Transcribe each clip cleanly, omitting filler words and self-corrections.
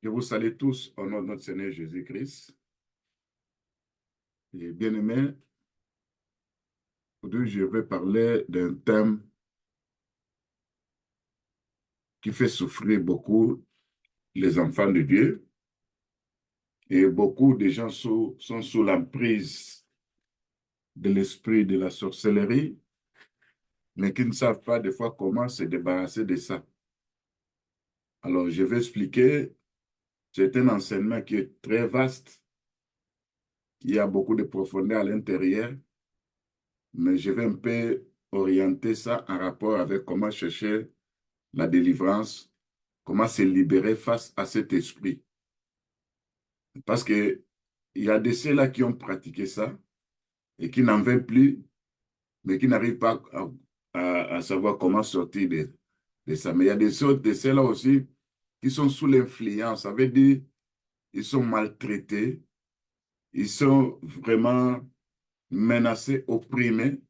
Je vous salue tous au nom de notre Seigneur Jésus-Christ. Et bien-aimés, aujourd'hui, je vais parler d'un thème qui fait souffrir beaucoup les enfants de Dieu. Et beaucoup de gens sont sous l'emprise de l'esprit de la sorcellerie, mais qui ne savent pas des fois comment se débarrasser de ça. Alors, je vais expliquer. C'est un enseignement qui est très vaste. Il y a beaucoup de profondeur à l'intérieur, mais je vais un peu orienter ça en rapport avec comment chercher la délivrance, comment se libérer face à cet esprit. Parce que il y a de ceux-là qui ont pratiqué ça et qui n'en veulent plus, mais qui n'arrivent pas à savoir comment sortir de ça. Mais il y a des autres de ceux-là aussi qui sont sous l'influence. Ça veut dire ils sont maltraités, ils sont vraiment menacés, opprimés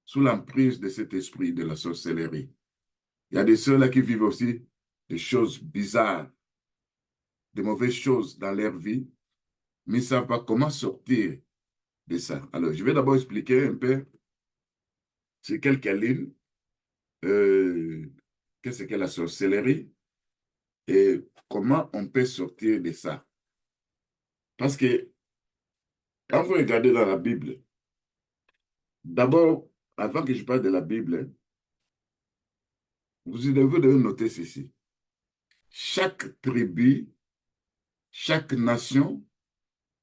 sous l'emprise de cet esprit de la sorcellerie. Il y a des ceux-là qui vivent aussi des choses bizarres, des mauvaises choses dans leur vie, mais ils ne savent pas comment sortir de ça. Alors, je vais d'abord expliquer un peu sur quelques lignes qu'est-ce qu'est la sorcellerie et comment on peut sortir de ça. Parce que quand vous regardez dans la Bible, d'abord, avant que je parle de la Bible, vous devez noter ceci. Chaque tribu, chaque nation,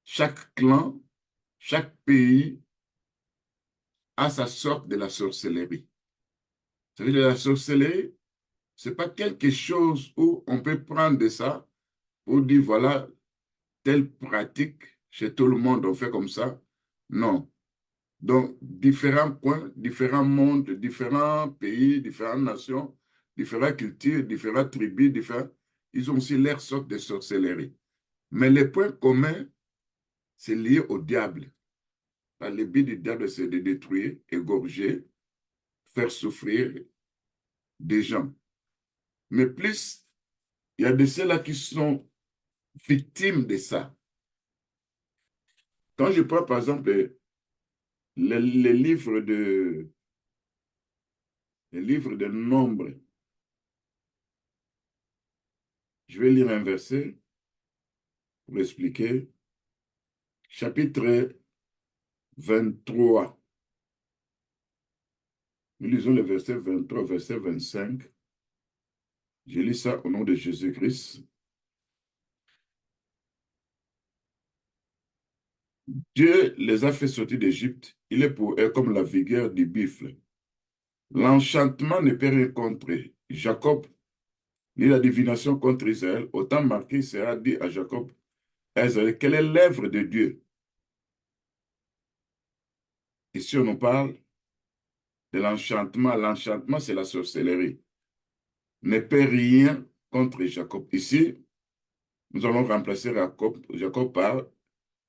chaque clan, chaque pays a sa sorte de la sorcellerie. Ça veut dire la sorcellerie, ce n'est pas quelque chose où on peut prendre de ça pour dire voilà, telle pratique chez tout le monde, on fait comme ça. Non. Donc, différents points, différents mondes, différents pays, différentes nations, différentes cultures, différentes tribus, ils ont aussi leur sorte de sorcellerie. Mais le point commun, c'est lié au diable. Le but du diable, c'est de détruire, égorger, faire souffrir des gens. Mais plus, il y a de ceux-là qui sont victimes de ça. Quand je prends, par exemple, les livres de Nombre, je vais lire un verset pour expliquer. Chapitre 23. Nous lisons le verset 23, verset 25. Je lis ça au nom de Jésus-Christ. Dieu les a fait sortir d'Égypte. Il est pour eux comme la vigueur du buffle. L'enchantement ne peut rien contre Jacob, ni la divination contre Israël. Autant marqué sera dit à Jacob, Israël, quelle est l'œuvre de Dieu? Ici, on nous parle de l'enchantement. L'enchantement, c'est la sorcellerie. Ne peut rien contre Jacob. Ici, nous allons remplacer Jacob par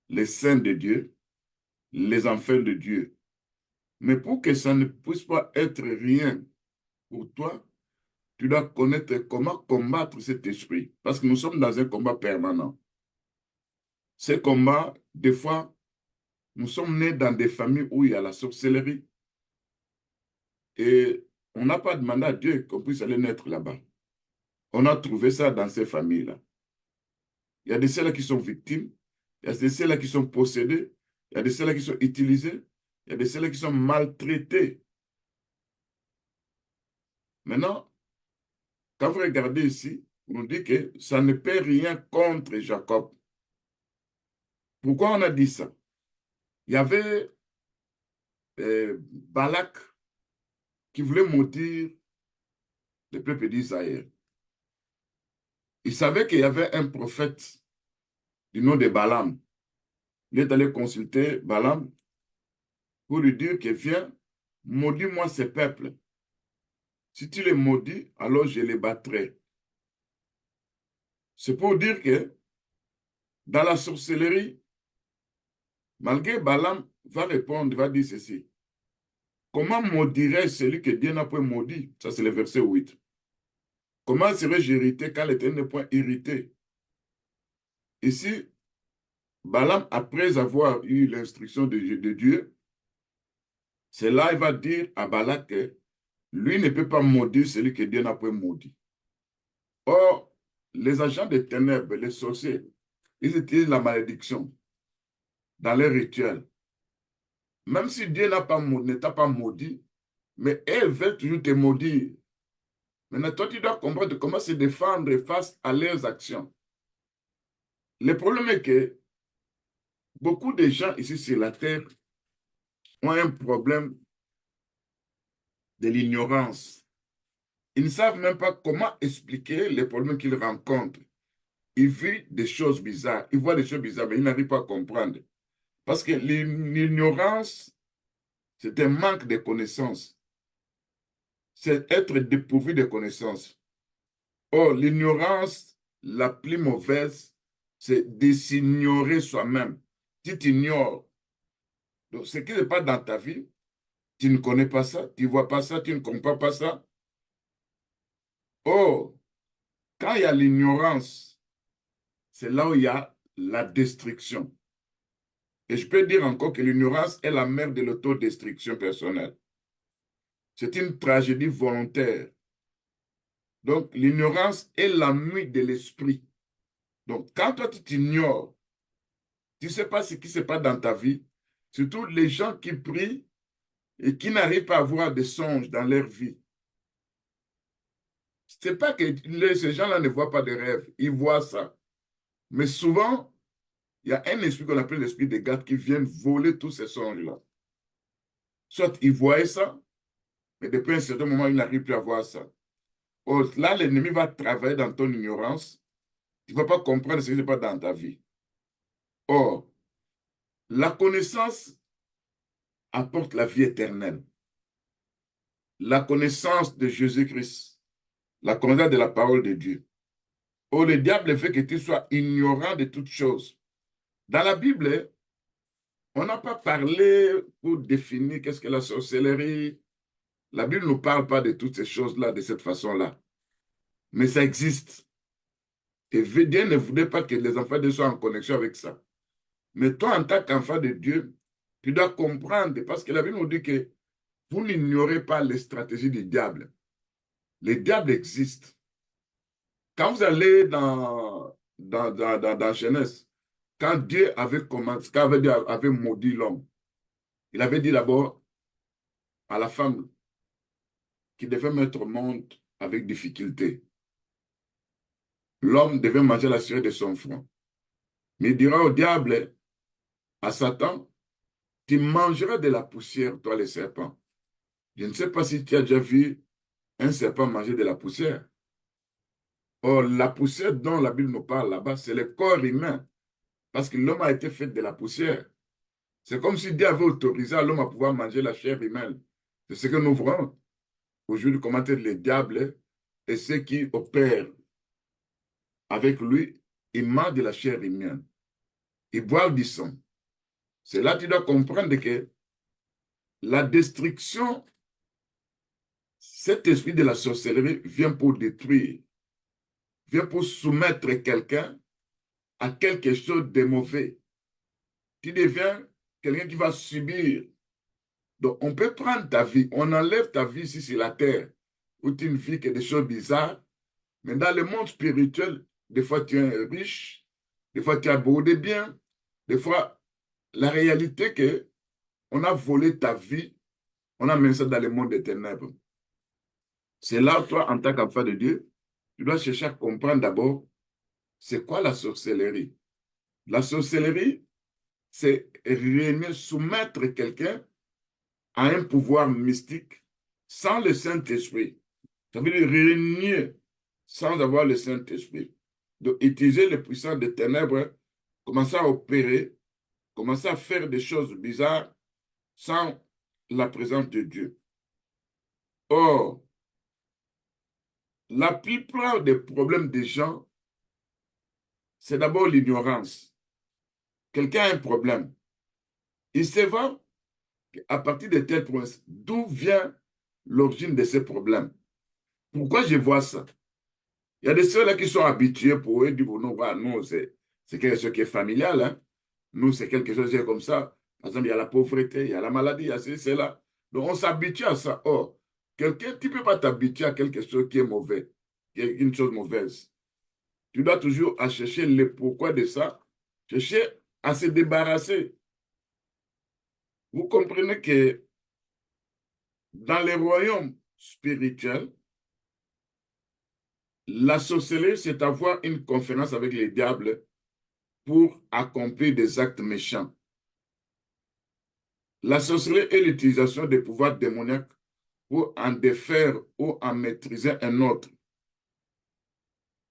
les saints de Dieu, les enfants de Dieu. Mais pour que ça ne puisse pas être rien pour toi, tu dois connaître comment combattre cet esprit. Parce que nous sommes dans un combat permanent. Ce combat, des fois, nous sommes nés dans des familles où il y a la sorcellerie. Et on n'a pas demandé à Dieu qu'on puisse aller naître là-bas. On a trouvé ça dans ces familles-là. Il y a de ceux-là qui sont victimes, il y a de ceux-là qui sont possédés, il y a de ceux-là qui sont utilisés, il y a de ceux-là qui sont maltraités. Maintenant, quand vous regardez ici, on nous dit que ça ne peut rien contre Jacob. Pourquoi on a dit ça? Il y avait Balak qui voulait maudire le peuple d'Israël. Il savait qu'il y avait un prophète du nom de Balaam. Il est allé consulter Balaam pour lui dire que viens, maudis-moi ces peuples. Si tu les maudis, alors je les battrai. C'est pour dire que dans la sorcellerie, malgré Balaam va répondre, va dire ceci. Comment maudirais celui que Dieu n'a point maudit? Ça, c'est le verset 8. Comment serais-je irrité quand l'Éternel n'est point irrité? ici, Balaam, après avoir eu l'instruction de Dieu, c'est là il va dire à Balak que lui ne peut pas maudire celui que Dieu n'a pas maudit. Or, les agents des ténèbres, les sorciers, ils utilisent la malédiction dans leurs rituels. Même si Dieu ne t'a pas maudit, mais elles veulent toujours te maudire. Maintenant, toi, tu dois comprendre comment se défendre face à leurs actions. Le problème est que beaucoup de gens ici sur la terre ont un problème de l'ignorance. Ils ne savent même pas comment expliquer les problèmes qu'ils rencontrent. Ils vivent des choses bizarres, ils voient des choses bizarres, mais ils n'arrivent pas à comprendre. Parce que l'ignorance, c'est un manque de connaissances. C'est être dépourvu de connaissances. Or, l'ignorance la plus mauvaise, c'est de s'ignorer soi-même. Si tu ignores donc, ce qui n'est pas dans ta vie, tu ne connais pas ça, tu ne vois pas ça, tu ne comprends pas ça. Or, quand il y a l'ignorance, c'est là où il y a la destruction. Et je peux dire encore que l'ignorance est la mère de l'autodestruction personnelle. C'est une tragédie volontaire. Donc, l'ignorance est la nuit de l'esprit. Donc, quand toi, tu t'ignores, tu ne sais pas ce qui se passe dans ta vie, surtout les gens qui prient et qui n'arrivent pas à avoir des songes dans leur vie. Ce n'est pas que ces gens-là ne voient pas de rêves, ils voient ça. Mais souvent, il y a un esprit qu'on appelle l'esprit des gâtes qui vient voler tous ces songes-là. Soit ils voient ça, mais depuis un certain moment, ils n'arrivent plus à voir ça. Or, là, l'ennemi va travailler dans ton ignorance. Tu ne vas pas comprendre ce qui se passe dans ta vie. Or, la connaissance apporte la vie éternelle. La connaissance de Jésus-Christ, la connaissance de la parole de Dieu. Or, le diable veut que tu sois ignorant de toutes choses. Dans la Bible, on n'a pas parlé pour définir qu'est-ce que la sorcellerie. La Bible ne nous parle pas de toutes ces choses-là de cette façon-là. Mais ça existe. Et Dieu ne voulait pas que les enfants de Dieu soient en connexion avec ça. Mais toi, en tant qu'enfant de Dieu, tu dois comprendre, parce que la Bible nous dit que vous n'ignorez pas les stratégies du diable. Le diable existe. Quand vous allez dans Genèse, quand Dieu avait commencé, quand Dieu avait maudit l'homme, il avait dit d'abord à la femme qu'il devait mettre au monde avec difficulté. L'homme devait manger la chair de son front. Mais il dira au diable, à Satan, tu mangeras de la poussière, toi les serpents. Je ne sais pas si tu as déjà vu un serpent manger de la poussière. Or, la poussière dont la Bible nous parle là-bas, c'est le corps humain. Parce que l'homme a été fait de la poussière. C'est comme si Dieu avait autorisé l'homme à pouvoir manger la chair humaine. C'est ce que nous voyons. Aujourd'hui, comment le diable et ceux qui opèrent avec lui, ils mangent de la chair humaine. Ils boivent du sang. C'est là que tu dois comprendre que la destruction, cet esprit de la sorcellerie vient pour détruire, vient pour soumettre quelqu'un à quelque chose de mauvais. Tu deviens quelqu'un qui va subir. Donc, on peut prendre ta vie, on enlève ta vie ici sur la terre, où tu ne vis que des choses bizarres, mais dans le monde spirituel, des fois tu es riche, des fois tu as beaucoup de biens, des fois, la réalité que on a volé ta vie, on a mis ça dans le monde des ténèbres. C'est là, toi, en tant qu'enfant de Dieu, tu dois chercher à comprendre d'abord, c'est quoi la sorcellerie? La sorcellerie, c'est régner, soumettre quelqu'un à un pouvoir mystique sans le Saint-Esprit. Ça veut dire régner sans avoir le Saint-Esprit. Donc, utiliser les puissances des ténèbres, commencer à opérer, commencer à faire des choses bizarres sans la présence de Dieu. Or, la plupart des problèmes des gens, c'est d'abord l'ignorance. Quelqu'un a un problème. Il sait voir à partir de telles promesses, d'où vient l'origine de ces problèmes. Pourquoi je vois ça? Il y a des ceux-là qui sont habitués pour eux, ils disent, non, non C'est quelque chose qui est familial. Hein. Nous, c'est quelque chose qui est comme ça. Par exemple, il y a la pauvreté, il y a la maladie, il y a ceci, cela. Donc, on s'habitue à ça. Or, quelqu'un, tu ne peux pas t'habituer à quelque chose qui est mauvais, qui est une chose mauvaise. Tu dois toujours à chercher le pourquoi de ça, chercher à se débarrasser. Vous comprenez que dans les royaumes spirituels, la sorcellerie, c'est avoir une conférence avec les diables pour accomplir des actes méchants. La sorcellerie est l'utilisation des pouvoirs démoniaques pour en défaire ou en maîtriser un autre.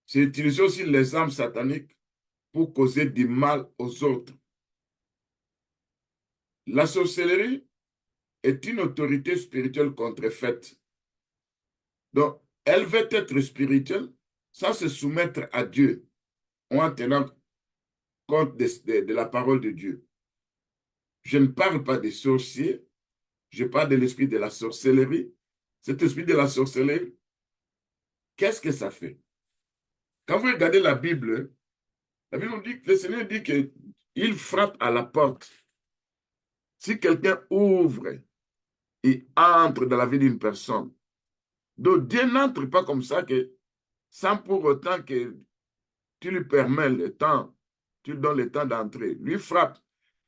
C'est utiliser aussi les armes sataniques pour causer du mal aux autres. La sorcellerie est une autorité spirituelle contrefaite. Donc, elle veut être spirituelle sans se soumettre à Dieu ou en tenant compte de la parole de Dieu. Je ne parle pas des sorciers, je parle de l'esprit de la sorcellerie. Cet esprit de la sorcellerie, qu'est-ce que ça fait? Quand vous regardez la Bible nous dit que le Seigneur dit qu'il frappe à la porte. Si quelqu'un ouvre et entre dans la vie d'une personne, donc Dieu n'entre pas comme ça que sans pour autant que tu lui permets le temps, tu lui donnes le temps d'entrer. Lui frappe.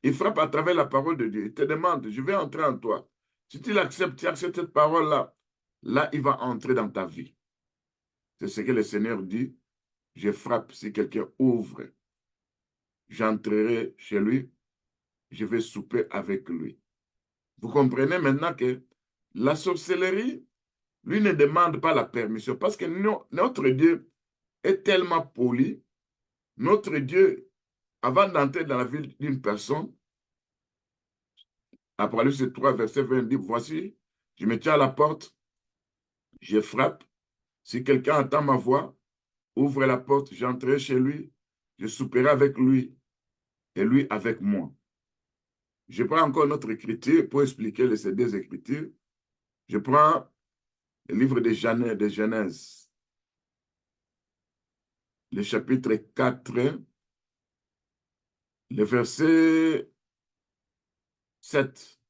Il frappe à travers la parole de Dieu. Il te demande, je vais entrer en toi. Si tu l'acceptes, tu acceptes cette parole-là, là, il va entrer dans ta vie. C'est ce que le Seigneur dit. Je frappe. Si quelqu'un ouvre, j'entrerai chez lui, je vais souper avec lui. Vous comprenez maintenant que la sorcellerie, lui ne demande pas la permission parce que notre Dieu est tellement poli. Notre Dieu, avant d'entrer dans la vie d'une personne, Apocalypse 3, verset 20 dit, voici, je me tiens à la porte, je frappe. Si quelqu'un entend ma voix, ouvre la porte, j'entrerai chez lui, je souperai avec lui et lui avec moi. Je prends encore notre écriture pour expliquer ces deux écritures. Je prends le livre de Genèse, le chapitre 4, le verset 7.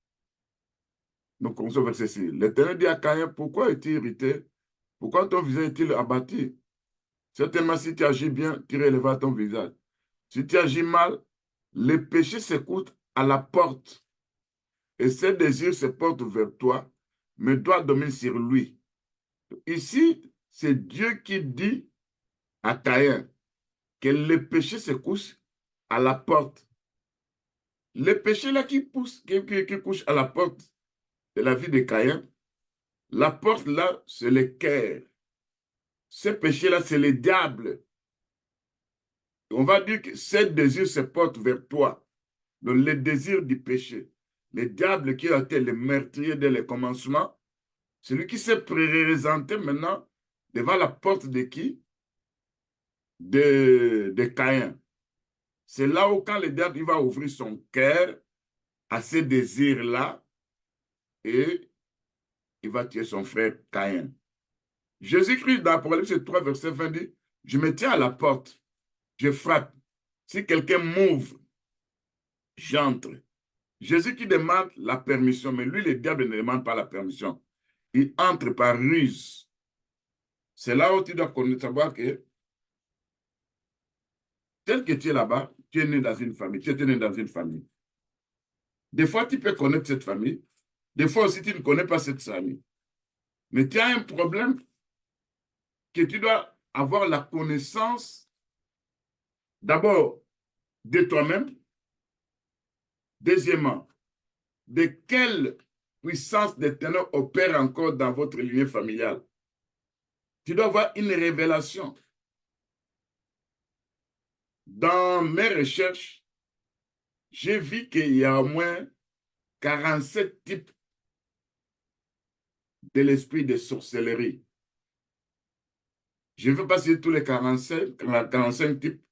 Nous commençons au verset 6. L'Éternel dit à Caïn, pourquoi es-tu irrité? Pourquoi ton visage est-il abattu? Certainement, si tu agis bien, tu relèveras ton visage. Si tu agis mal, le péché s'écoute à la porte et ses désirs se portent vers toi, mais doit dominer sur lui. Ici, c'est Dieu qui dit à Caïn que le péché se couche à la porte. Le péché là qui couche à la porte de la vie de Caïn, la porte là, c'est le cœur. Ce péché là, c'est le diable. On va dire que ces désirs se portent vers toi. Donc, le désir du péché. Le diable qui a été le meurtrier dès le commencement, celui qui s'est présenté maintenant devant la porte de qui? De Caïn. C'est là où quand le diable il va ouvrir son cœur à ces désirs-là et il va tuer son frère Caïn. Jésus-Christ dans Apocalypse 3, verset 20 dit, je me tiens à la porte, je frappe. Si quelqu'un m'ouvre, j'entre. Jésus qui demande la permission, mais lui, le diable ne demande pas la permission. Il entre par ruse. C'est là où tu dois savoir que, tel que tu es là-bas, tu es né dans une famille, tu es né dans une famille. Des fois, tu peux connaître cette famille. Des fois aussi, tu ne connais pas cette famille. Mais tu as un problème que tu dois avoir la connaissance d'abord de toi-même. Deuxièmement, de quelle puissance de ténor opère encore dans votre lignée familiale. Tu dois avoir une révélation. Dans mes recherches, j'ai vu qu'il y a au moins 47 types de l'esprit de sorcellerie. Je ne veux pas citer tous les 45 types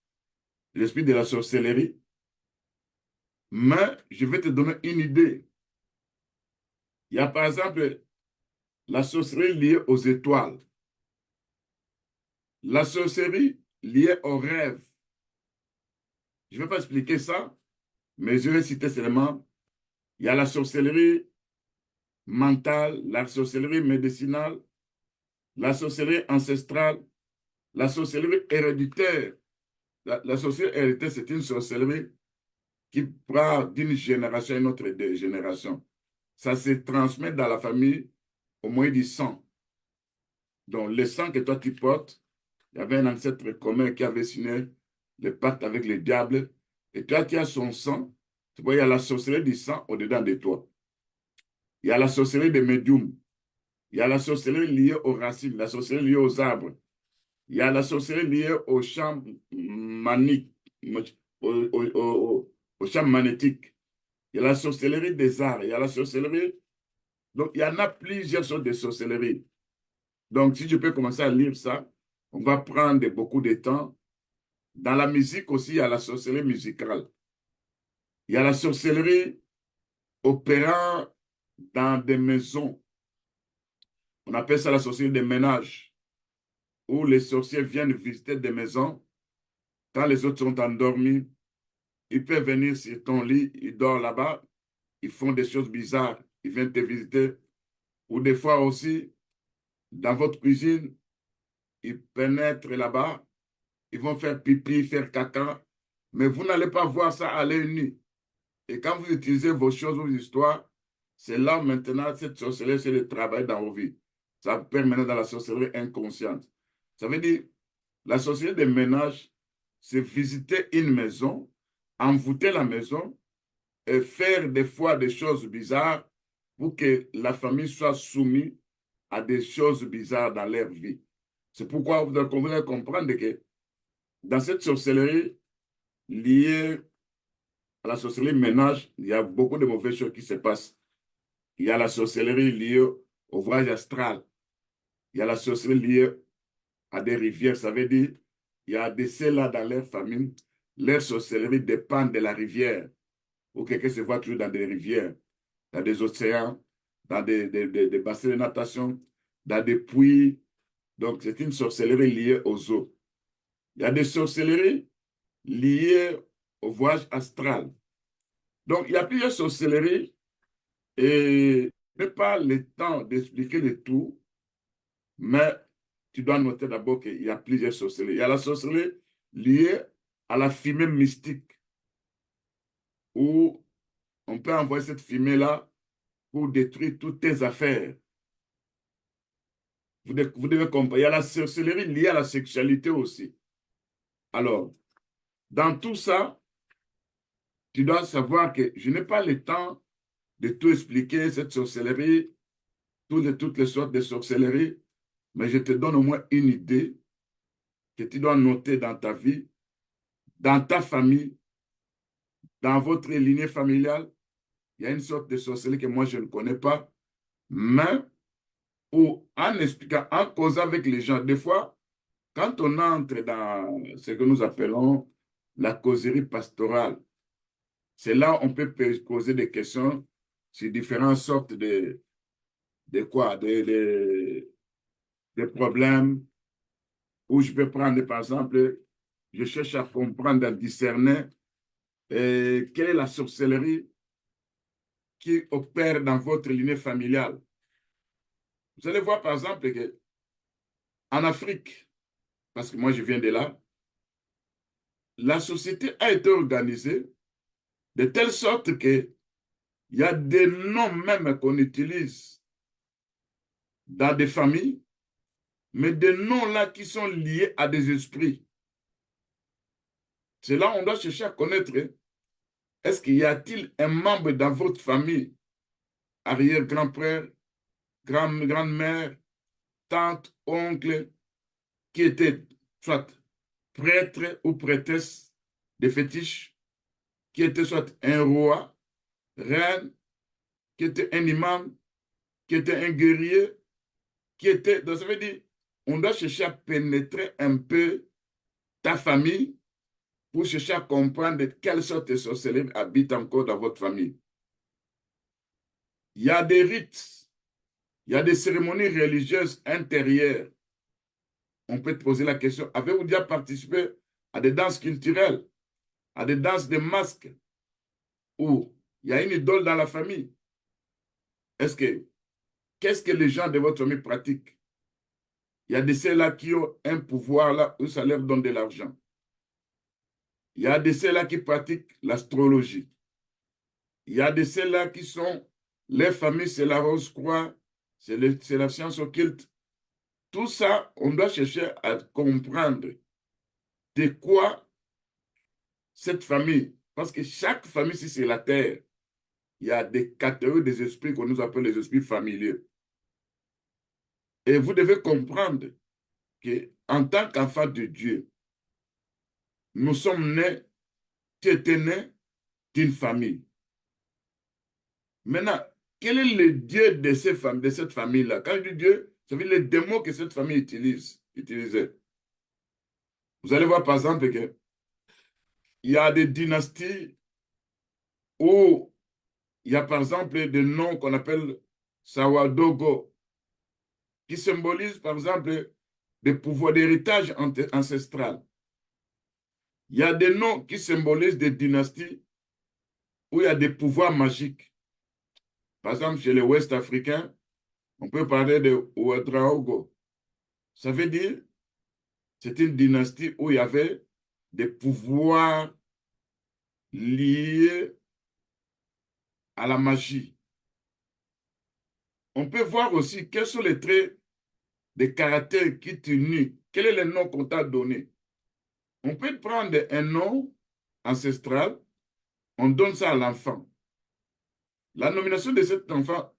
de l'esprit de la sorcellerie, mais je vais te donner une idée. Il y a par exemple la sorcellerie liée aux étoiles, la sorcellerie liée aux rêves, Je ne vais pas expliquer ça, mais je vais citer seulement. Il y a la sorcellerie mentale, la sorcellerie médicinale, la sorcellerie ancestrale, la sorcellerie héréditaire. La sorcellerie héréditaire, c'est une sorcellerie qui prend d'une génération à une autre génération. Ça se transmet dans la famille au moyen du sang. Donc, le sang que toi tu portes, il y avait un ancêtre commun qui avait signé le pacte avec le diable. Et toi qui as son sang, tu vois, il y a la sorcellerie du sang au-dedans de toi. Il y a la sorcellerie des médiums. Il y a la sorcellerie liée aux racines, la sorcellerie liée aux arbres. Il y a la sorcellerie liée aux champs maniques, aux champs magnétiques. Il y a la sorcellerie des arts. Il y a la sorcellerie. Donc, il y en a plusieurs sortes de sorcellerie. Donc, si je peux commencer à lire ça, on va prendre beaucoup de temps. Dans la musique aussi, il y a la sorcellerie musicale. Il y a la sorcellerie opérant dans des maisons. On appelle ça la sorcellerie des ménages, où les sorciers viennent visiter des maisons. Quand les autres sont endormis, ils peuvent venir sur ton lit, ils dorment là-bas, ils font des choses bizarres, ils viennent te visiter. Ou des fois aussi, dans votre cuisine, ils pénètrent là-bas, ils vont faire pipi, faire caca, mais vous n'allez pas voir ça à l'œil nu. Et quand vous utilisez vos choses, vos histoires, c'est là maintenant, cette sorcellerie, c'est le travail dans vos vies. Ça permet dans la sorcellerie inconsciente. Ça veut dire, la sorcellerie des ménages, c'est visiter une maison, envoûter la maison et faire des fois des choses bizarres pour que la famille soit soumise à des choses bizarres dans leur vie. C'est pourquoi vous devez comprendre que dans cette sorcellerie liée à la sorcellerie ménage, il y a beaucoup de mauvaises choses qui se passent. Il y a la sorcellerie liée au voyage astral. Il y a la sorcellerie liée à des rivières. Ça veut dire il y a des ceux-là dans leur famille. Leur sorcellerie dépend de la rivière. Ou quelqu'un se voit toujours dans des rivières, dans des océans, dans des bassins de natation, dans des puits. Donc, c'est une sorcellerie liée aux eaux. Il y a des sorcelleries liées au voyage astral. Donc, il y a plusieurs sorcelleries et je n'ai pas le temps d'expliquer le tout, mais tu dois noter d'abord qu'il y a plusieurs sorcelleries. Il y a la sorcellerie liée à la fumée mystique, où on peut envoyer cette fumée-là pour détruire toutes tes affaires. Vous devez comprendre. Il y a la sorcellerie liée à la sexualité aussi. Alors, dans tout ça, tu dois savoir que je n'ai pas le temps de tout expliquer, cette sorcellerie, toutes les sortes de sorcellerie, mais je te donne au moins une idée que tu dois noter dans ta vie, dans ta famille, dans votre lignée familiale. Il y a une sorte de sorcellerie que moi je ne connais pas, mais en expliquant, en causant avec les gens, des fois, quand on entre dans ce que nous appelons la causerie pastorale, c'est là où on peut poser des questions sur différentes sortes de quoi, de problèmes, où je peux prendre, par exemple, je cherche à comprendre, à discerner quelle est la sorcellerie qui opère dans votre lignée familiale. Vous allez voir, par exemple, qu'en Afrique, parce que moi je viens de là, la société a été organisée de telle sorte que il y a des noms même qu'on utilise dans des familles, mais des noms là qui sont liés à des esprits. C'est là où on doit chercher à connaître, est-ce qu'il y a-t-il un membre dans votre famille, arrière-grand-père, grand-mère, tante, oncle, qui était soit prêtre ou prêtresse de fétiche, qui était soit un roi, reine, qui était un imam, qui était un guerrier, qui était... Donc ça veut dire, on doit chercher à pénétrer un peu ta famille pour chercher à comprendre de quelle sorte de sorcellerie habite encore dans votre famille. Il y a des rites, il y a des cérémonies religieuses intérieures. On peut te poser la question, avez-vous déjà participé à des danses culturelles? à des danses de masques, où il y a une idole dans la famille. Qu'est-ce que les gens de votre famille pratiquent? Il y a de ceux-là qui ont un pouvoir là où ça leur donne de l'argent. Il y a de ceux-là qui pratiquent l'astrologie. Il y a de ceux-là qui sont, les familles, c'est la Rose-Croix, c'est la science occulte. Tout ça, on doit chercher à comprendre de quoi cette famille, parce que chaque famille, si c'est la terre, il y a des catégories des esprits qu'on nous appelle les esprits familiers. Et vous devez comprendre qu'en tant qu'enfant de Dieu, nous sommes nés, tu étais né d'une famille. Maintenant, quel est le Dieu de cette famille-là? Quand je dis Dieu, ça veut dire les démons que cette famille utilisait. Vous allez voir par exemple qu'il y a des dynasties où il y a par exemple des noms qu'on appelle Sawadogo, qui symbolisent par exemple des pouvoirs d'héritage ancestral. Il y a des noms qui symbolisent des dynasties où il y a des pouvoirs magiques. Par exemple, chez les Ouest-Africains, on peut parler de Ouedraogo. Ça veut dire, c'est une dynastie où il y avait des pouvoirs liés à la magie. On peut voir aussi quels sont les traits des caractères qui t'unissent. Quel est le nom qu'on t'a donné? On peut prendre un nom ancestral, on donne ça à l'enfant. La nomination de cet enfant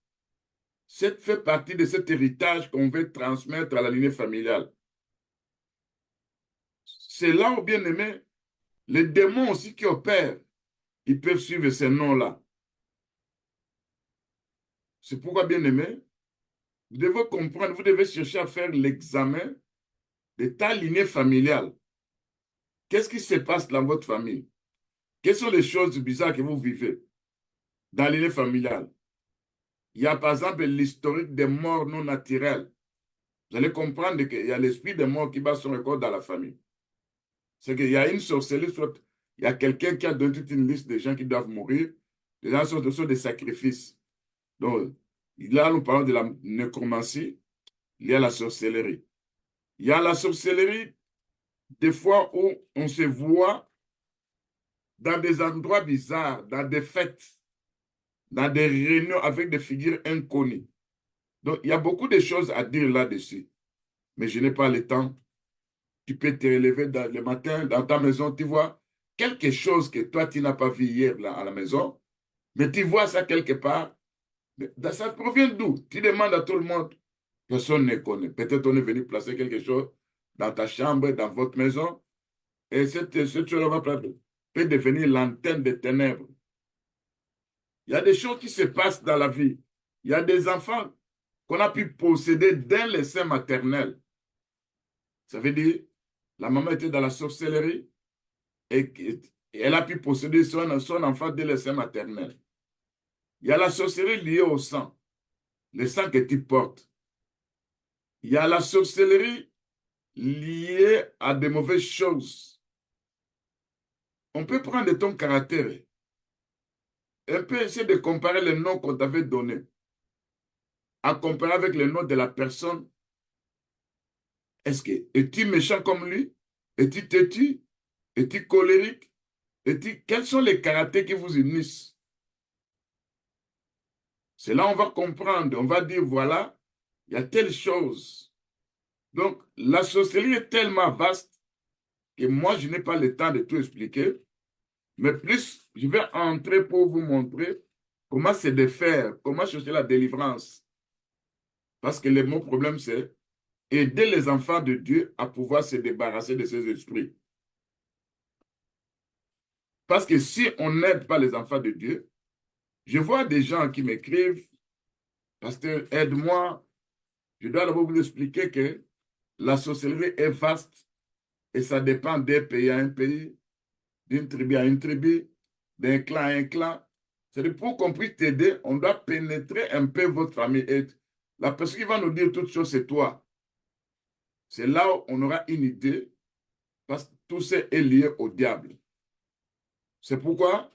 fait partie de cet héritage qu'on veut transmettre à la lignée familiale. C'est là où, bien aimé, les démons aussi qui opèrent, ils peuvent suivre ces noms-là. C'est pourquoi, bien aimé, vous devez comprendre, vous devez chercher à faire l'examen de ta lignée familiale. Qu'est-ce qui se passe dans votre famille? Quelles sont les choses bizarres que vous vivez dans la lignée familiale? Il y a par exemple l'historique des morts non naturelles. Vous allez comprendre qu'il y a l'esprit des morts qui bat son record dans la famille. C'est qu'il y a une sorcellerie, soit il y a quelqu'un qui a donné toute une liste de gens qui doivent mourir. Les gens sont des sacrifices. Donc, là, nous parlons de la nécromancie. Il y a la sorcellerie. Il y a la sorcellerie, des fois où on se voit dans des endroits bizarres, dans des fêtes, dans des réunions avec des figures inconnues. Donc, il y a beaucoup de choses à dire là-dessus. Mais je n'ai pas le temps. Tu peux te relever le matin dans ta maison, tu vois quelque chose que toi, tu n'as pas vu hier là, à la maison, mais tu vois ça quelque part. Ça provient d'où? Tu demandes à tout le monde. Personne ne connaît. Peut-être on est venu placer quelque chose dans ta chambre, dans votre maison, et cette chose-là peut devenir l'antenne des ténèbres. Il y a des choses qui se passent dans la vie. Il y a des enfants qu'on a pu posséder dès le sein maternel. Ça veut dire, la maman était dans la sorcellerie et elle a pu posséder son enfant dès le sein maternel. Il y a la sorcellerie liée au sang, le sang que tu portes. Il y a la sorcellerie liée à de mauvaises choses. On peut prendre ton caractère et on peut essayer de comparer les noms qu'on t'avait donnés, à comparer avec le nom de la personne. Es-tu méchant comme lui? Es-tu têtu? Es-tu colérique? Quels sont les caractères qui vous unissent? C'est là on va comprendre, on va dire, voilà, il y a telle chose. Donc, la sorcellerie est tellement vaste que moi, je n'ai pas le temps de tout expliquer, mais plus, je vais entrer pour vous montrer comment c'est de faire, comment chercher la délivrance. Parce que le mot problème, c'est aider les enfants de Dieu à pouvoir se débarrasser de ces esprits. Parce que si on n'aide pas les enfants de Dieu, je vois des gens qui m'écrivent, Pasteur, aide-moi. Je dois d'abord vous expliquer que la sorcellerie est vaste et ça dépend d'un pays à un pays, d'une tribu à une tribu, d'un clan à un clan. C'est pour qu'on puisse t'aider, on doit pénétrer un peu votre famille. Et la personne qui va nous dire toutes choses, c'est toi. C'est là où on aura une idée, parce que tout ça est lié au diable. C'est pourquoi,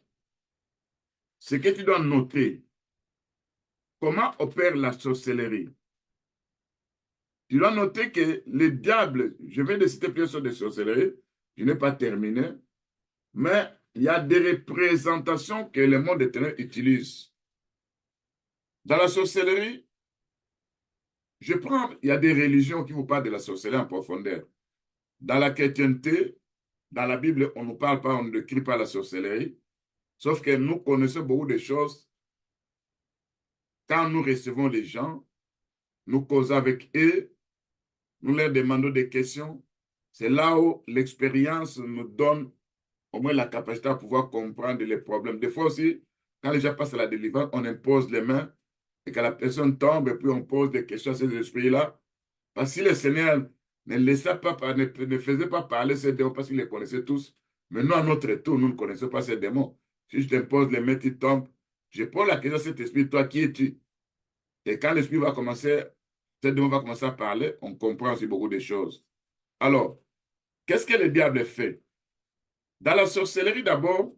ce que tu dois noter, comment opère la sorcellerie. Tu dois noter que le diable, je vais de citer plusieurs sortes de sorcellerie, je n'ai pas terminé, mais il y a des représentations que le monde éternel utilise. Dans la sorcellerie, il y a des religions qui vous parlent de la sorcellerie en profondeur. Dans la chrétienté, dans la Bible, on ne parle pas, on ne décrit pas la sorcellerie, sauf que nous connaissons beaucoup de choses. Quand nous recevons les gens, nous causons avec eux, nous leur demandons des questions. C'est là où l'expérience nous donne au moins la capacité à pouvoir comprendre les problèmes. Des fois aussi, quand les gens passent à la délivrance, on impose les mains et que la personne tombe et puis on pose des questions à ces esprits-là. Parce que si le Seigneur ne laissait pas, ne faisait pas parler ces démons parce qu'il les connaissait tous, mais nous, à notre tour, nous ne connaissons pas ces démons. Si je t'impose les mains, tu tombes. Je pose la question à cet esprit, toi, qui es-tu? Et quand l'esprit va commencer, ce démon va commencer à parler, on comprend aussi beaucoup de choses. Alors, qu'est-ce que le diable fait? Dans la sorcellerie, d'abord,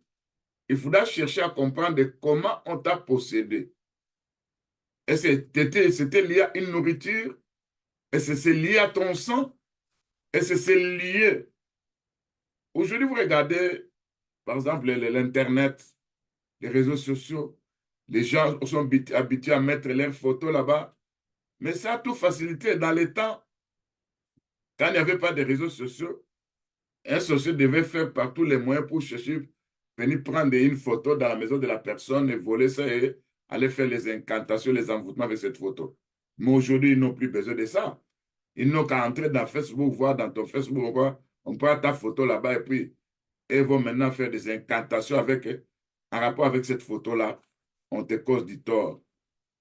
il faudra chercher à comprendre comment on t'a possédé. Est-ce que c'était lié à une nourriture? Est-ce que c'est lié à ton sang? Est-ce que c'est lié? Aujourd'hui, vous regardez, par exemple, l'Internet, les réseaux sociaux, les gens sont habitués à mettre leurs photos là-bas, mais ça a tout facilité. Dans les temps, quand il n'y avait pas de réseaux sociaux, un sorcier devait faire par tous les moyens pour chercher, venir prendre une photo dans la maison de la personne et voler ça et aller faire les incantations, les envoûtements avec cette photo. Mais aujourd'hui, ils n'ont plus besoin de ça. Ils n'ont qu'à entrer dans Facebook, voir dans ton Facebook, on prend ta photo là-bas et puis ils vont maintenant faire des incantations avec, en rapport avec cette photo-là. On te cause du tort.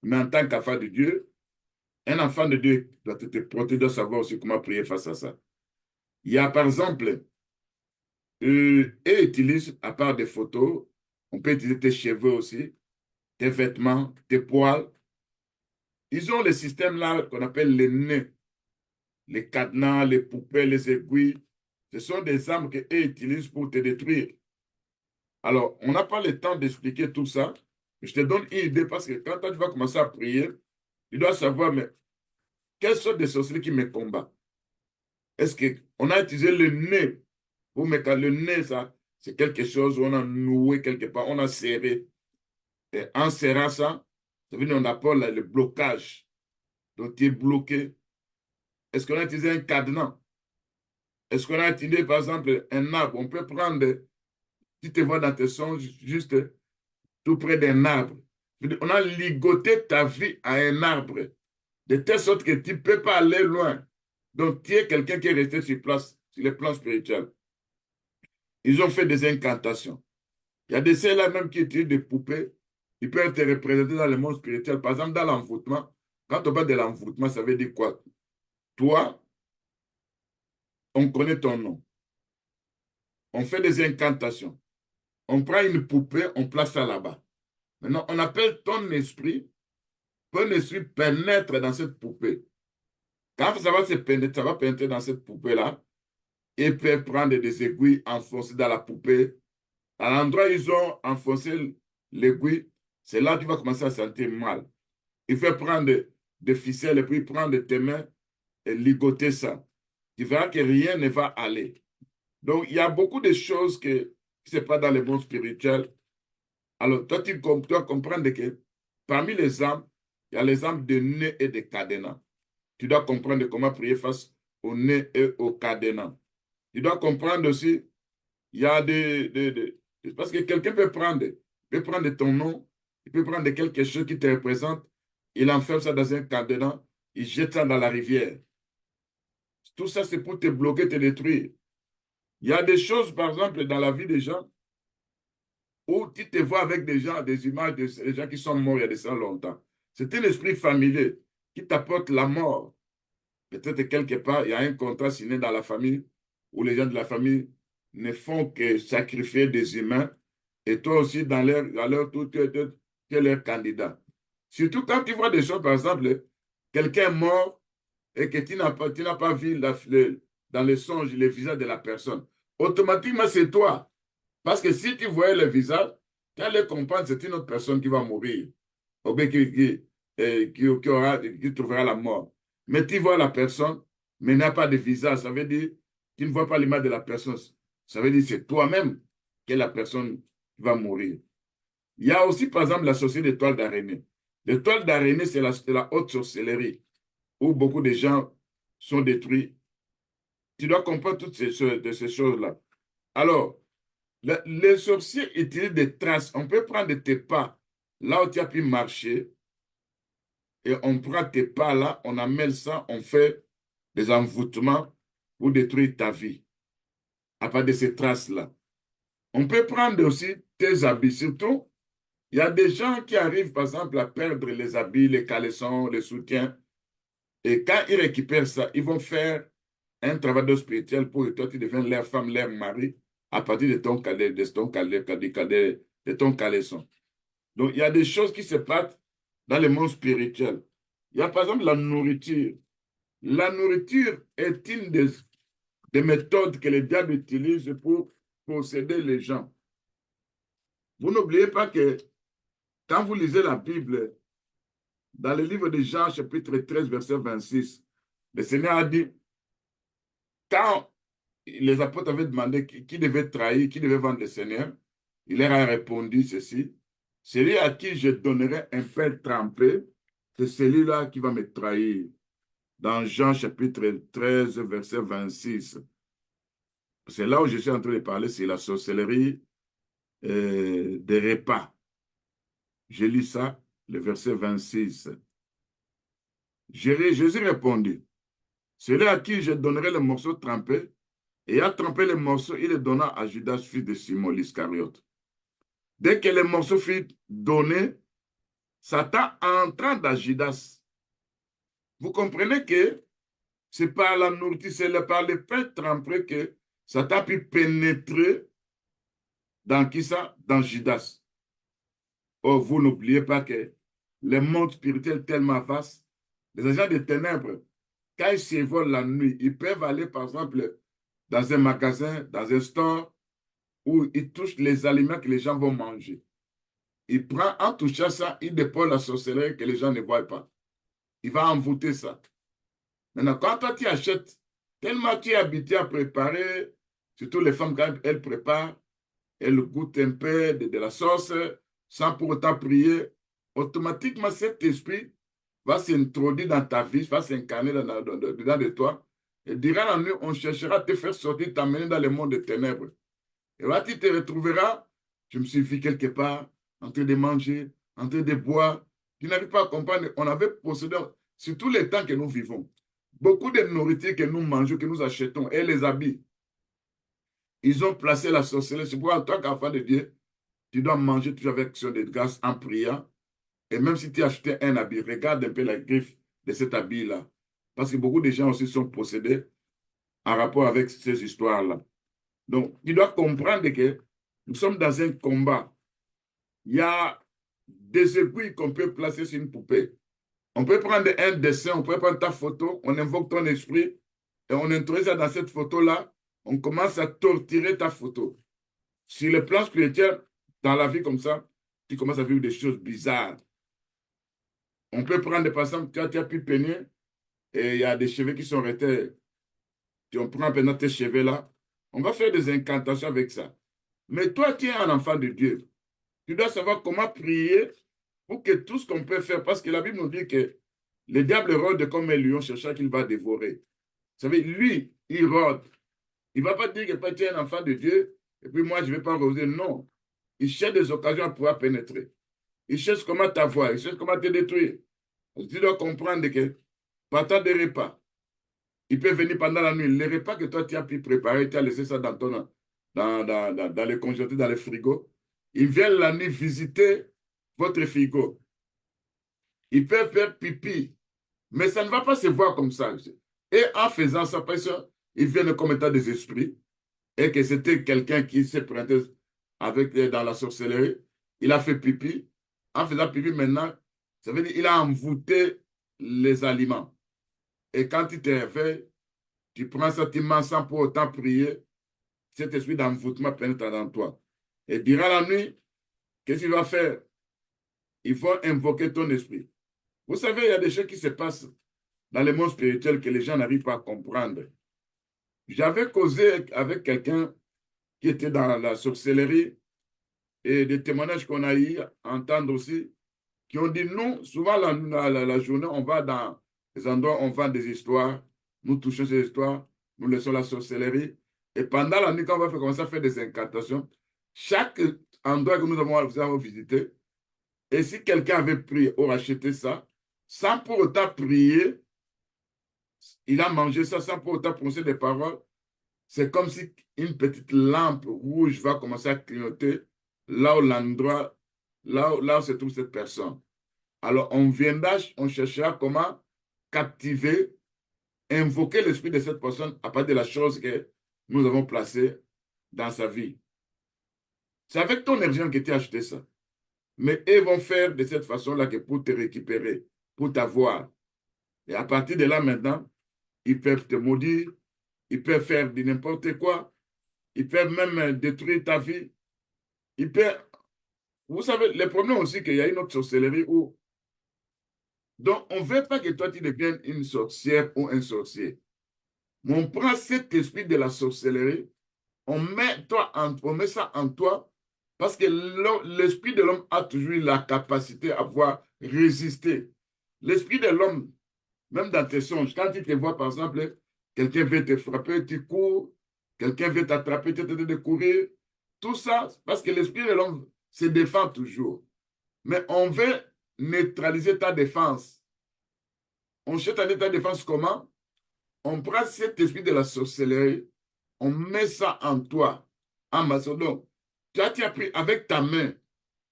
Mais en tant qu'enfant de Dieu, un enfant de Dieu doit être protégé, doit savoir aussi comment prier face à ça. Il y a par exemple, et utilise, à part des photos, on peut utiliser tes cheveux aussi, tes vêtements, tes poils. Ils ont le système là qu'on appelle les nœuds, les cadenas, les poupées, les aiguilles. Ce sont des armes qu'eux utilisent pour te détruire. Alors, on n'a pas le temps d'expliquer tout ça. Je te donne une idée parce que quand tu vas commencer à prier, tu dois savoir, mais quelles sont des sorcelleries qui me combattent? Est-ce qu'on a utilisé le nez pour mettre le nez, ça, c'est quelque chose où on a noué quelque part, on a serré. Et en serrant ça, ça veut dire qu'on appelle le blocage. Donc, tu es bloqué. Est-ce qu'on a utilisé un cadenas? Est-ce qu'on a utilisé, par exemple, un arbre? On peut prendre, tu te vois dans tes songes, juste tout près d'un arbre. On a ligoté ta vie à un arbre, de telle sorte que tu ne peux pas aller loin. Donc, tu es quelqu'un qui est resté sur place, sur le plan spirituel. Ils ont fait des incantations. Il y a des ceux-là même qui utilisent des poupées. Ils peuvent te représenter dans le monde spirituel. Par exemple, dans l'envoûtement, quand on parle de l'envoûtement, ça veut dire quoi? Toi, on connaît ton nom. On fait des incantations. On prend une poupée, on place ça là-bas. Maintenant, on appelle ton esprit. Ton esprit pénètre dans cette poupée. Quand ça va se pénétrer, ça va pénétrer dans cette poupée-là. Ils peuvent prendre des aiguilles enfoncées dans la poupée. À l'endroit où ils ont enfoncé l'aiguille, c'est là que tu vas commencer à sentir mal. Il faut prendre des ficelles et puis prendre tes mains et ligoter ça. Tu verras que rien ne va aller. Donc, il y a beaucoup de choses qui ne se passent dans le monde spirituel. Alors, toi, tu dois comprendre que parmi les âmes, il y a les âmes de nez et de cadenas. Tu dois comprendre comment prier face au nez et au cadenas. Tu dois comprendre aussi, il y a parce que quelqu'un peut prendre ton nom, il peut prendre quelque chose qui te représente, il enferme ça dans un cadenas, il jette ça dans la rivière. Tout ça, c'est pour te bloquer, te détruire. Il y a des choses, par exemple, dans la vie des gens, où tu te vois avec des gens, des images de des gens qui sont morts il y a de ça longtemps. C'est un esprit familier qui t'apporte la mort. Peut-être quelque part, il y a un contrat signé dans la famille où les gens de la famille ne font que sacrifier des humains et toi aussi, dans leur tour, tu es leur candidat. Surtout quand tu vois des choses, par exemple, quelqu'un est mort et que tu n'as pas vu dans le songe le visage de la personne. Automatiquement, c'est toi. Parce que si tu voyais le visage, tu allais comprendre que c'est une autre personne qui va mourir, ou bien qui trouvera la mort. Mais tu vois la personne, mais n'a pas de visage. Ça veut dire tu ne vois pas l'image de la personne. Ça veut dire que c'est toi-même que la personne va mourir. Il y a aussi, par exemple, la sorcellerie d'étoiles d'araignée. L'étoile d'araignée, c'est la haute sorcellerie, où beaucoup de gens sont détruits. Tu dois comprendre toutes ces choses-là. Alors, les sorciers utilisent des traces. On peut prendre tes pas là où tu as pu marcher et on prend tes pas là, on amène ça, on fait des envoûtements pour détruire ta vie à part de ces traces-là. On peut prendre aussi tes habits. Surtout, il y a des gens qui arrivent, par exemple, à perdre les habits, les caleçons, les soutiens. Et quand ils récupèrent ça, ils vont faire un travail de spirituel pour que toi, tu deviennes leur femme, leur mari, à partir de ton caleçon. Donc, il y a des choses qui se passent dans le monde spirituel. Il y a par exemple la nourriture. La nourriture est une des méthodes que le diable utilise pour posséder les gens. Vous n'oubliez pas que quand vous lisez la Bible, dans le livre de Jean, chapitre 13, verset 26, le Seigneur a dit, quand les apôtres avaient demandé qui devait trahir, qui devait vendre le Seigneur, il leur a répondu ceci, celui à qui je donnerai un pain trempé, c'est celui-là qui va me trahir. Dans Jean chapitre 13, verset 26. C'est là où je suis en train de parler, c'est la sorcellerie des repas. Je lis ça, le verset 26. Jésus répondit, celui à qui je donnerai le morceau trempé, et a trempé le morceau, il le donna à Judas, fils de Simon l'Iscariote. Dès que le morceau fut donné, Satan entra dans Judas. Vous comprenez que c'est par la nourriture, c'est par le pain trempé que Satan a pu pénétrer dans qui ça? Dans Judas. Oh, vous n'oubliez pas que le monde spirituel est tellement vaste. Les agents des ténèbres, quand ils s'évolent la nuit, ils peuvent aller, par exemple, dans un magasin, dans un store, où ils touchent les aliments que les gens vont manger. Il prend, en touchant ça, il dépose la sorcellerie que les gens ne voient pas. Il va envoûter ça. Maintenant, quand toi tu achètes, tellement tu es habitué à préparer, surtout les femmes, quand elles préparent, elles goûtent un peu de la sauce, sans pour autant prier, automatiquement cet esprit va s'introduire dans ta vie, va s'incarner dedans de toi. Et durant la nuit, on cherchera à te faire sortir, t'amener dans le monde des ténèbres. Et là, tu te retrouveras, je me suis vu quelque part, en train de manger, en train de boire. Tu n'arrives pas à comprendre. On avait possédé, sur tous les temps que nous vivons, beaucoup de nourriture que nous mangeons, que nous achetons, et les habits, ils ont placé la sorcellerie. C'est pourquoi, en tant qu'enfant de Dieu, tu dois manger toujours avec action de grâce en priant. Et même si tu as acheté un habit, regarde un peu la griffe de cet habit-là. Parce que beaucoup de gens aussi sont possédés en rapport avec ces histoires-là. Donc, tu dois comprendre que nous sommes dans un combat. Il y a des aiguilles qu'on peut placer sur une poupée. On peut prendre un dessin, on peut prendre ta photo, on invoque ton esprit et on introduit ça dans cette photo-là. On commence à torturer ta photo. Sur le plan spirituel, dans la vie comme ça, tu commences à vivre des choses bizarres. On peut prendre, par exemple, tu as pu peigner et il y a des cheveux qui sont restés. On prend maintenant tes cheveux là. On va faire des incantations avec ça. Mais toi, tu es un enfant de Dieu. Tu dois savoir comment prier pour que tout ce qu'on peut faire, parce que la Bible nous dit que le diable rôde comme un lion cherchant qu'il va dévorer. Vous savez, lui, il rôde. Il ne va pas dire que tu es un enfant de Dieu et puis moi, je ne vais pas rôder. Non. Il cherche des occasions pour pouvoir pénétrer. Il cherche comment t'avoir, il cherche comment te détruire. Tu dois comprendre que partant des repas, il peut venir pendant la nuit. Les repas que toi, tu as pu préparer, tu as laissé ça dans le congélateur, dans le frigo. Il vient la nuit visiter votre frigo. Il peut faire pipi, mais ça ne va pas se voir comme ça. Et en faisant ça, parce qu'il vient comme état des esprits, et que c'était quelqu'un qui s'est prêté dans la sorcellerie. Il a fait pipi. En faisant pipi maintenant, ça veut dire qu'il a envoûté les aliments. Et quand tu te réveilles, tu prends ça, tu manges sans pour autant prier, cet esprit d'envoûtement pénètre dans toi. Et durant la nuit, qu'est-ce qu'il va faire? Il faut invoquer ton esprit. Vous savez, il y a des choses qui se passent dans le monde spirituel que les gens n'arrivent pas à comprendre. J'avais causé avec quelqu'un qui était dans la sorcellerie et des témoignages qu'on a eu à entendre aussi, qui ont dit, nous, souvent la journée, on va dans des endroits où on vend des histoires, nous touchons ces histoires, nous laissons la sorcellerie. Et pendant la nuit, quand on va commencer à faire des incantations, chaque endroit que nous avons visité, et si quelqu'un avait prié ou acheté ça, sans pour autant prier, il a mangé ça sans pour autant prononcer des paroles, c'est comme si une petite lampe rouge va commencer à clignoter là où l'endroit, là où se trouve cette personne. Alors, on viendra, on cherchera comment captiver, invoquer l'esprit de cette personne à partir de la chose que nous avons placée dans sa vie. C'est avec ton argent que tu as acheté ça. Mais ils vont faire de cette façon-là que pour te récupérer, pour t'avoir. Et à partir de là, maintenant, ils peuvent te maudire, ils peuvent faire de n'importe quoi, ils peuvent même détruire ta vie. Ils peuvent... Vous savez, le problème aussi qu'il y a une autre sorcellerie où... Donc, on ne veut pas que toi, tu deviennes une sorcière ou un sorcier. Mais on prend cet esprit de la sorcellerie, on met ça en toi, parce que l'esprit de l'homme a toujours eu la capacité à pouvoir résister. L'esprit de l'homme, même dans tes songes, quand tu te vois, par exemple, quelqu'un veut te frapper, tu cours, quelqu'un veut t'attraper, tu es en train de courir, tout ça, parce que l'esprit de l'homme se défend toujours. Mais on veut neutraliser ta défense. On cherche à ta défense comment? On prend cet esprit de la sorcellerie, on met ça en toi, en maçon. Donc, tu as pris avec ta main,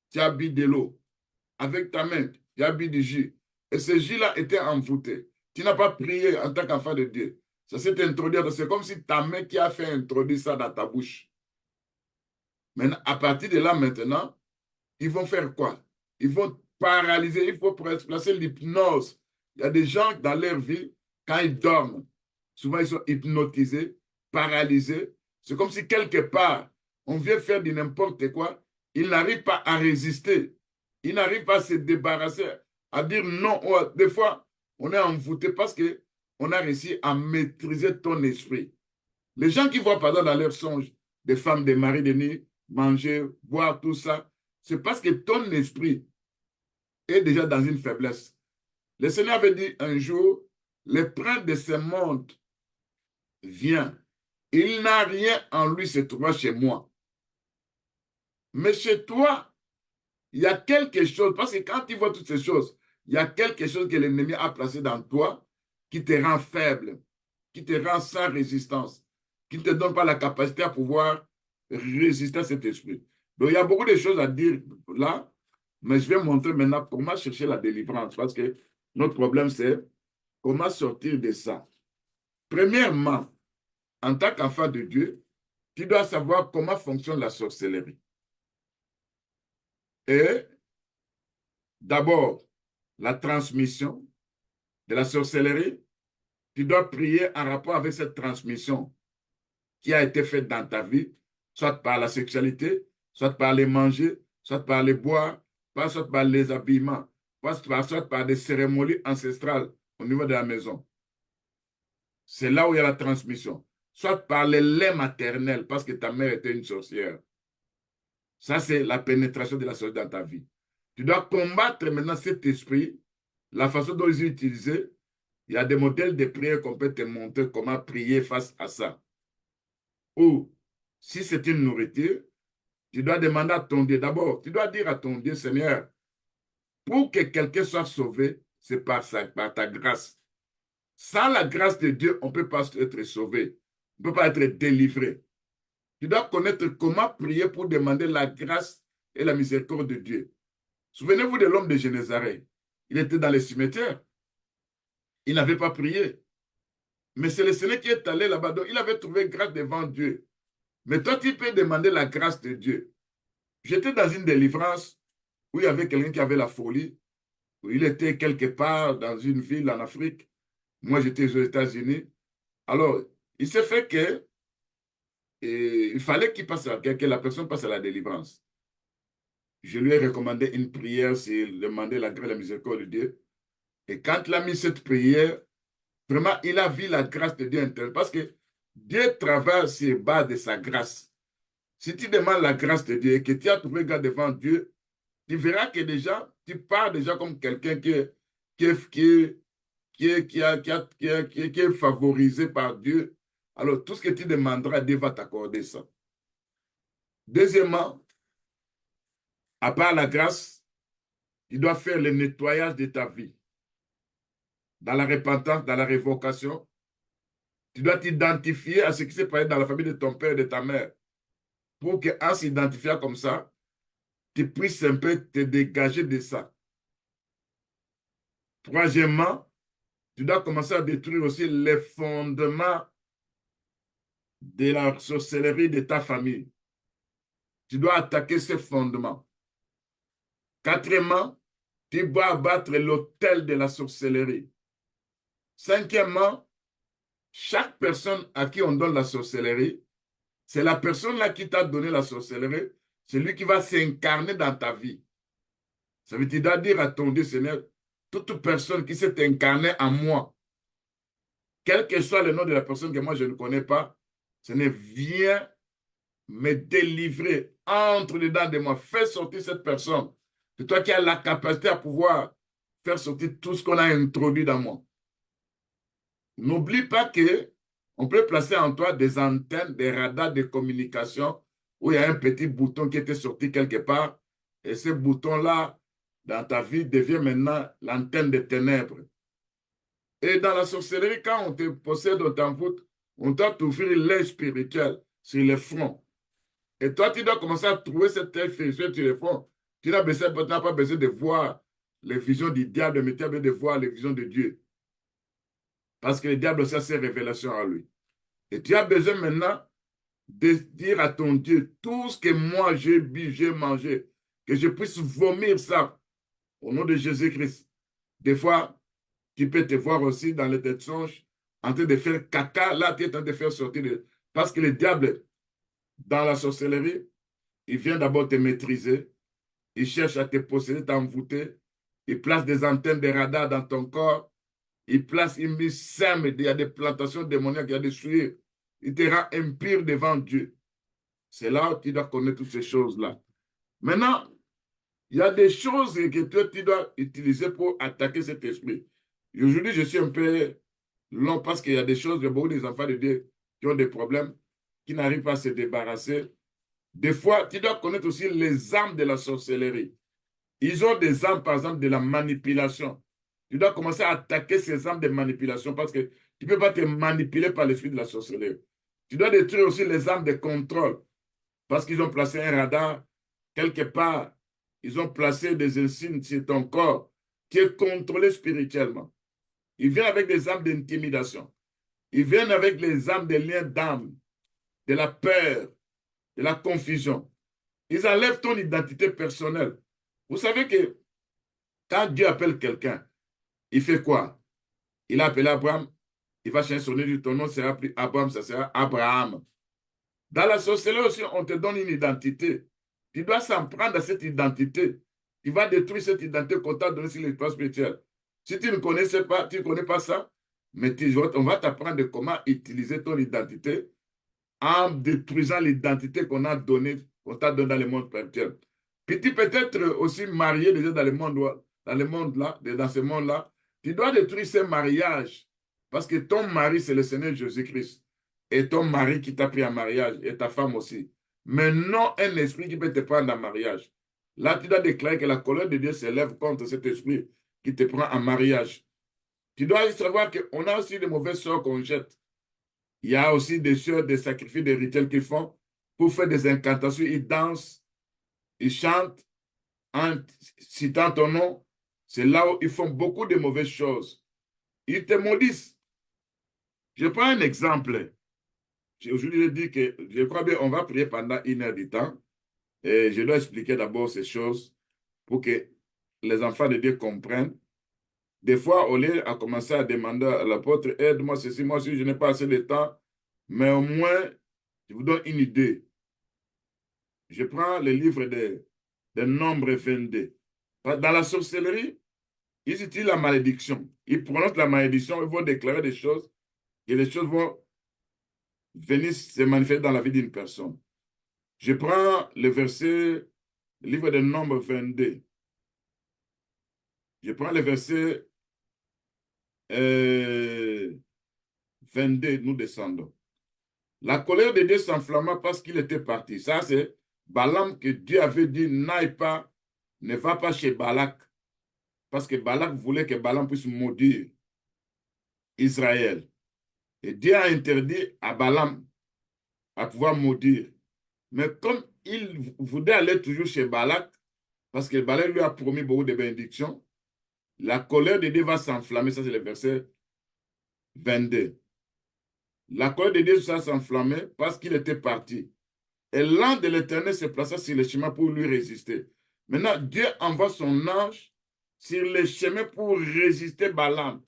tu as bu de l'eau. Avec ta main, tu as bu du jus. Et ce jus-là était envoûté. Tu n'as pas prié en tant qu'enfant de Dieu. Ça s'est introduit. C'est comme si ta main qui a fait introduire ça dans ta bouche. Maintenant, à partir de là, maintenant, ils vont faire quoi? Ils vont paralyser. Il faut placer l'hypnose. Il y a des gens dans leur vie, quand ils dorment, souvent ils sont hypnotisés, paralysés. C'est comme si quelque part, on vient faire de n'importe quoi. Ils n'arrivent pas à résister. Ils n'arrivent pas à se débarrasser, à dire non. Des fois, on est envoûté parce qu'on a réussi à maîtriser ton esprit. Les gens qui voient, par exemple, dans leurs songes, des femmes, des maris de nuit, manger, boire, tout ça, c'est parce que ton esprit est déjà dans une faiblesse. Le Seigneur avait dit un jour, le prince de ce monde vient. Il n'a rien en lui, se trouvant chez moi. Mais chez toi, il y a quelque chose, parce que quand tu vois toutes ces choses, il y a quelque chose que l'ennemi a placé dans toi qui te rend faible, qui te rend sans résistance, qui ne te donne pas la capacité à pouvoir résister à cet esprit. Donc, il y a beaucoup de choses à dire là, mais je vais montrer maintenant comment chercher la délivrance, parce que notre problème, c'est comment sortir de ça. Premièrement, en tant qu'enfant de Dieu, tu dois savoir comment fonctionne la sorcellerie. Et d'abord, la transmission de la sorcellerie, tu dois prier en rapport avec cette transmission qui a été faite dans ta vie, soit par la sexualité, soit par les manger, soit par les boire, soit par les habillements, soit par des cérémonies ancestrales au niveau de la maison. C'est là où il y a la transmission. Soit par les laits maternels, parce que ta mère était une sorcière. Ça, c'est la pénétration de la sorcellerie dans ta vie. Tu dois combattre maintenant cet esprit, la façon dont ils utilisent. Il y a des modèles de prière qu'on peut te montrer comment prier face à ça. Ou, si c'est une nourriture, tu dois demander à ton Dieu. D'abord, tu dois dire à ton Dieu, Seigneur, pour que quelqu'un soit sauvé, c'est par ta grâce. Sans la grâce de Dieu, on ne peut pas être sauvé. On ne peut pas être délivré. Tu dois connaître comment prier pour demander la grâce et la miséricorde de Dieu. Souvenez-vous de l'homme de Génézareth. Il était dans les cimetières. Il n'avait pas prié. Mais c'est le Seigneur qui est allé là-bas. Donc, il avait trouvé grâce devant Dieu. Mais toi, tu peux demander la grâce de Dieu. J'étais dans une délivrance où il y avait quelqu'un qui avait la folie, où il était quelque part dans une ville en Afrique. Moi, j'étais aux États-Unis. Alors, il s'est fait que Et il fallait que la personne passe à la délivrance. Je lui ai recommandé une prière, c'est demander la grâce et la miséricorde de Dieu. Et quand il a mis cette prière, vraiment, il a vu la grâce de Dieu interne. Parce que Dieu travaille sur base de sa grâce. Si tu demandes la grâce de Dieu et que tu as trouvé grâce devant Dieu, tu verras que déjà, tu pars déjà comme quelqu'un qui est, qui est, qui est, qui a- qui a- qui a- qui est- qui est favorisé par Dieu. Alors, tout ce que tu demanderas, Dieu va t'accorder ça. Deuxièmement, à part la grâce, tu dois faire le nettoyage de ta vie. Dans la repentance, dans la révocation, tu dois t'identifier à ce qui s'est passé dans la famille de ton père et de ta mère. Pour qu'en s'identifiant comme ça, tu puisses un peu te dégager de ça. Troisièmement, tu dois commencer à détruire aussi les fondements de la sorcellerie de ta famille. Tu dois attaquer ces fondements. Quatrièmement, tu dois abattre l'autel de la sorcellerie. Cinquièmement, chaque personne à qui on donne la sorcellerie, c'est la personne là qui t'a donné la sorcellerie, c'est lui qui va s'incarner dans ta vie. Ça veut dire à ton Dieu, Seigneur, toute personne qui s'est incarnée en moi, quel que soit le nom de la personne que moi je ne connais pas, Seigneur, viens me délivrer, entre dedans de moi, fais sortir cette personne. C'est toi qui as la capacité à pouvoir faire sortir tout ce qu'on a introduit dans moi. N'oublie pas que on peut placer en toi des antennes, des radars de communication où il y a un petit bouton qui était sorti quelque part et ce bouton-là, dans ta vie, devient maintenant l'antenne des ténèbres. Et dans la sorcellerie, quand on te possède, on t'envoûte, on doit t'ouvrir l'œil spirituel sur le front. Et toi, tu dois commencer à trouver cette œil spirituel sur le front. Tu n'as pas besoin de voir les visions du diable, mais tu as besoin de voir les visions de Dieu. Parce que le diable aussi a ses révélations à lui. Et tu as besoin maintenant de dire à ton Dieu tout ce que moi j'ai bu, j'ai mangé, que je puisse vomir ça au nom de Jésus-Christ. Des fois, tu peux te voir aussi dans les têtes songes en train de faire caca. Là, tu es en train de faire sortir. Parce que le diable, dans la sorcellerie, il vient d'abord te maîtriser. Il cherche à te posséder, t'envoûter. Il place des antennes de radar dans ton corps. Il sème, il y a des plantations démoniaques, il y a des souillures. Il te rend impur devant Dieu. C'est là où tu dois connaître toutes ces choses-là. Maintenant, il y a des choses que toi, tu dois utiliser pour attaquer cet esprit. Et aujourd'hui, je suis un peu long parce qu'il y a des choses, il y a beaucoup des enfants de Dieu qui ont des problèmes, qui n'arrivent pas à se débarrasser. Des fois, tu dois connaître aussi les armes de la sorcellerie. Ils ont des armes, par exemple, de la manipulation. Tu dois commencer à attaquer ces armes de manipulation parce que tu ne peux pas te manipuler par l'esprit de la sorcellerie. Tu dois détruire aussi les armes de contrôle parce qu'ils ont placé un radar quelque part. Ils ont placé des insignes sur ton corps qui est contrôlé spirituellement. Ils viennent avec des armes d'intimidation. Ils viennent avec les armes des liens d'âme, de la peur, de la confusion. Ils enlèvent ton identité personnelle. Vous savez que quand Dieu appelle quelqu'un, il fait quoi? Il a appelé Abraham, il va changer son nom, ton nom sera plus Abraham, ça sera Abraham. Dans la sorcellerie aussi, on te donne une identité. Tu dois s'en prendre à cette identité. Tu vas détruire cette identité qu'on t'a donnée sur l'espace spirituel. Si tu ne connaissais pas, tu ne connais pas ça, mais on va t'apprendre comment utiliser ton identité en détruisant l'identité qu'on a donnée, qu'on t'a donnée dans le monde spirituel. Puis tu peux être aussi marié déjà dans le monde là, dans ce monde-là. Tu dois détruire ces mariages parce que ton mari, c'est le Seigneur Jésus-Christ. Et ton mari qui t'a pris en mariage, et ta femme aussi. Mais non un esprit qui peut te prendre en mariage. Là, tu dois déclarer que la colère de Dieu s'élève contre cet esprit qui te prend en mariage. Tu dois savoir qu'on a aussi de mauvaises sorts qu'on jette. Il y a aussi des soeurs, des sacrifices, des rituels qu'ils font pour faire des incantations. Ils dansent, ils chantent en citant ton nom. C'est là où ils font beaucoup de mauvaises choses. Ils te maudissent. Je prends un exemple. Aujourd'hui, je dis que je crois bien on va prier pendant 1 heure du temps. Et je dois expliquer d'abord ces choses pour que les enfants de Dieu comprennent. Des fois, au lieu de commencer à demander à l'apôtre, aide-moi ceci, moi si je n'ai pas assez de temps, mais au moins, Je vous donne une idée. Je prends le livre des Nombres 22. Dans la sorcellerie, ils utilisent la malédiction. Ils prononcent la malédiction, ils vont déclarer des choses et les choses vont venir se manifester dans la vie d'une personne. Je prends le verset, le livre des Nombres 22. Je prends le verset 22, nous descendons. La colère de Dieu s'enflamma parce qu'il était parti. Ça, c'est Balaam que Dieu avait dit, n'aille pas, ne va pas chez Balak. Parce que Balak voulait que Balaam puisse maudire Israël. Et Dieu a interdit à Balaam à pouvoir maudire. Mais comme il voulait aller toujours chez Balak, parce que Balak lui a promis beaucoup de bénédictions, la colère de Dieu va s'enflammer. Ça, c'est le verset 22. La colère de Dieu va s'enflammer parce qu'il était parti. Et l'ange de l'Éternel se plaça sur le chemin pour lui résister. Maintenant, Dieu envoie son ange sur le chemin pour résister Balaam.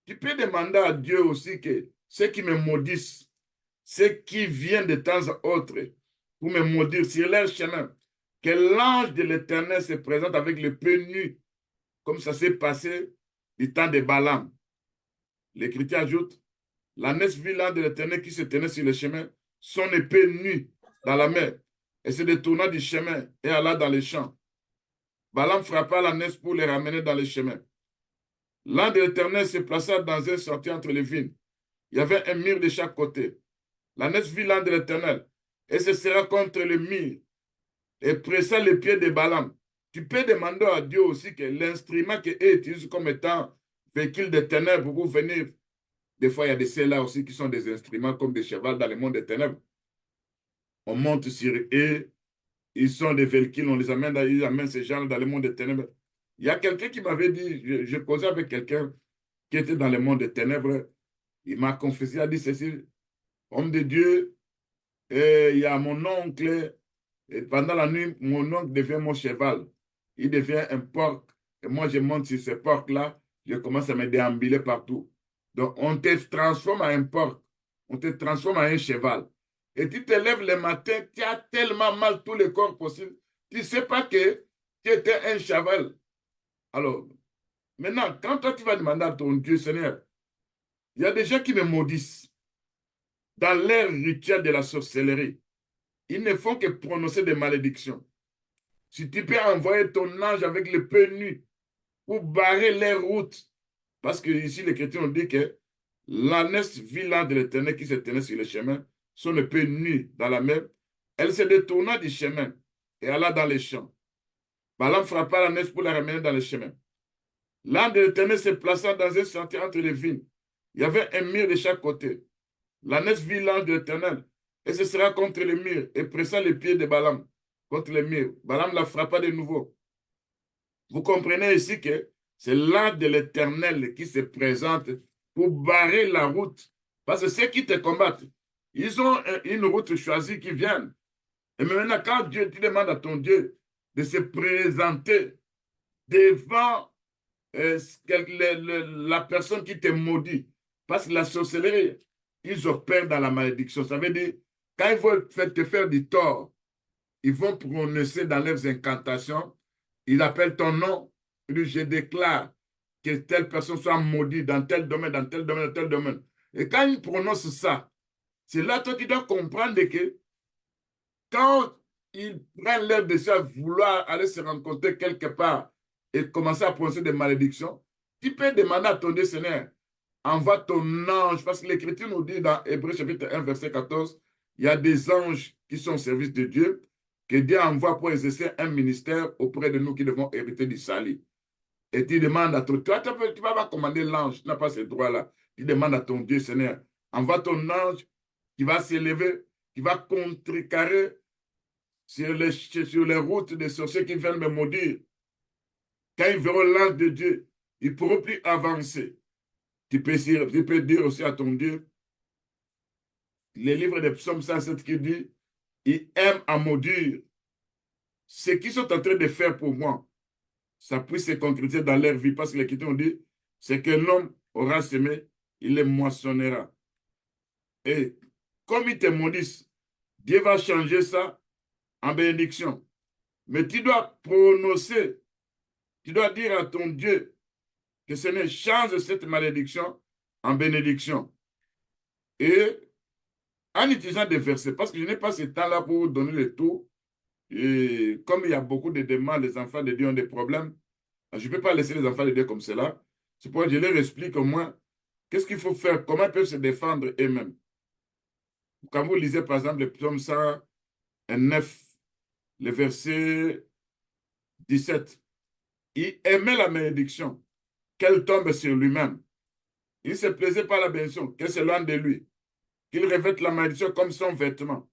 Tu peux demander à Dieu aussi que ceux qui me maudissent, ceux qui viennent de temps à autre pour me maudire sur leur chemin, que l'ange de l'Éternel se présente avec le pied nu, comme ça s'est passé du temps de Balaam. L'Écriture ajoute, l'ânesse vit l'ange de l'Éternel qui se tenait sur le chemin, son épée nue dans la mer, et se détourna du chemin et alla dans les champs. Balaam frappa l'ânesse pour les ramener dans les chemins. L'ange de l'Éternel se plaça dans un sentier entre les vignes. Il y avait un mur de chaque côté. L'ânesse vit l'ange de l'Éternel et se serra contre le mur et pressa les pieds de Balaam. Tu peux demander à Dieu aussi que l'instrument qu'il utilise comme étant véhicule des ténèbres pour venir. Des fois, il y a des ceux-là aussi qui sont des instruments comme des chevaux dans le monde des ténèbres. On monte sur eux, ils sont des véhicules, on les amène, ils amènent ces gens dans le monde des ténèbres. Il y a quelqu'un qui m'avait dit, je causais avec quelqu'un qui était dans le monde des ténèbres, il m'a confessé, il a dit ceci, homme de Dieu, et il y a mon oncle, et pendant la nuit, mon oncle devient mon cheval. Il devient un porc, et moi je monte sur ce porc-là, je commence à me déambuler partout. Donc on te transforme en un porc, on te transforme en un cheval. Et tu te lèves le matin, tu as tellement mal tout le corps possible, tu ne sais pas que tu étais un cheval. Alors, maintenant, quand toi tu vas demander à ton Dieu, Seigneur, il y a des gens qui me maudissent dans leur rituel de la sorcellerie. Ils ne font que prononcer des malédictions. Si tu peux envoyer ton ange avec le pied nu pour barrer les routes, parce que ici, les chrétiens ont dit que l'ânesse vit l'ange de l'Éternel qui se tenait sur le chemin, son épée nue dans la mer, elle se détourna du chemin et alla dans les champs. Balaam frappa l'ânesse pour la ramener dans le chemin. L'ange de l'Éternel se plaça dans un sentier entre les vignes. Il y avait un mur de chaque côté. L'ânesse vit l'ange de l'Éternel et se sera contre le mur et pressa les pieds de Balaam contre le mur. Balaam la frappa de nouveau. Vous comprenez ici que c'est l'ange de l'Éternel qui se présente pour barrer la route. Parce que ceux qui te combattent, ils ont une route choisie qui vient. Et maintenant, quand Dieu, tu demandes à ton Dieu de se présenter devant la personne qui te maudit, parce que la sorcellerie, ils opèrent dans la malédiction. Ça veut dire, quand ils veulent te faire du tort, ils vont prononcer dans leurs incantations, ils appellent ton nom, ils disent, je déclare que telle personne soit maudite dans tel domaine, dans tel domaine, dans tel domaine. Et quand ils prononcent ça, c'est là toi qui dois comprendre que quand ils prennent leur décision à vouloir aller se rencontrer quelque part et commencer à prononcer des malédictions, tu peux demander à ton Dieu, Seigneur, envoie ton ange, parce que l'Écriture nous dit dans Hébreux chapitre 1, verset 14, il y a des anges qui sont au service de Dieu, que Dieu envoie pour exercer un ministère auprès de nous qui devons hériter du salut. Et tu demandes à ton... Tu ne vas pas commander l'ange, tu n'as pas ce droit-là. Tu demandes à ton Dieu, Seigneur, envoie ton ange qui va s'élever, qui va contrecarrer sur les routes des sorciers qui viennent me maudire. Quand ils verront l'ange de Dieu, ils ne pourront plus avancer. Tu peux dire aussi à ton Dieu, les livres des psaumes 107 qui dit, ils aiment à maudire. Ce qu'ils sont en train de faire pour moi, ça puisse se concrétiser dans leur vie. Parce que l'Écriture dit, c'est que l'homme aura semé, il les moissonnera. Et comme ils te maudissent, Dieu va changer ça en bénédiction. Mais tu dois prononcer, tu dois dire à ton Dieu que Seigneur change cette malédiction en bénédiction. Et en utilisant des versets, parce que je n'ai pas ce temps-là pour vous donner le tout. Et comme il y a beaucoup de demandes, les enfants de Dieu ont des problèmes, je ne peux pas laisser les enfants de Dieu comme cela. C'est pourquoi je leur explique au moins qu'est-ce qu'il faut faire, comment ils peuvent se défendre eux-mêmes. Quand vous lisez par exemple le psaume 109, le verset 17, il aimait la malédiction, qu'elle tombe sur lui-même. Il se plaisait par la bénédiction, qu'elle s'éloigne de lui, qu'il revête la malédiction comme son vêtement,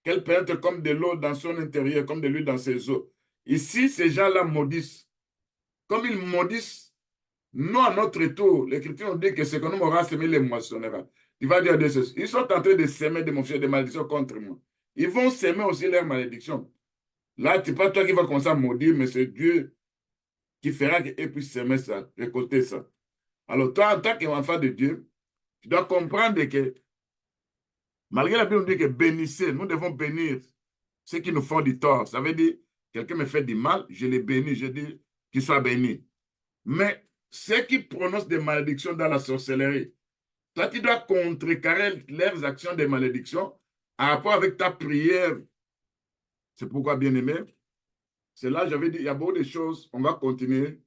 qu'elle pénètre comme de l'eau dans son intérieur, comme de l'huile dans ses os. Ici, ces gens-là maudissent. Comme ils maudissent, nous, à notre tour, l'Écriture nous dit que ce que nous aura semé, les moissonnera. Il va dire de ceci. Ils sont en train de semer des malédictions contre moi. Ils vont semer aussi leurs malédictions. Là, ce n'est pas toi qui vas commencer à maudire, mais c'est Dieu qui fera qu'ils puissent semer ça, récolter ça. Alors, toi, en tant qu'enfant de Dieu, tu dois comprendre que, malgré la Bible nous dit que bénissez, nous devons bénir ceux qui nous font du tort. Ça veut dire, quelqu'un me fait du mal, je les bénis, je dis qu'il soit béni. Mais ceux qui prononcent des malédictions dans la sorcellerie, toi, tu dois contrecarrer leurs actions de malédiction en rapport avec ta prière. C'est pourquoi, bien-aimé, c'est là, j'avais dit, il y a beaucoup de choses, on va continuer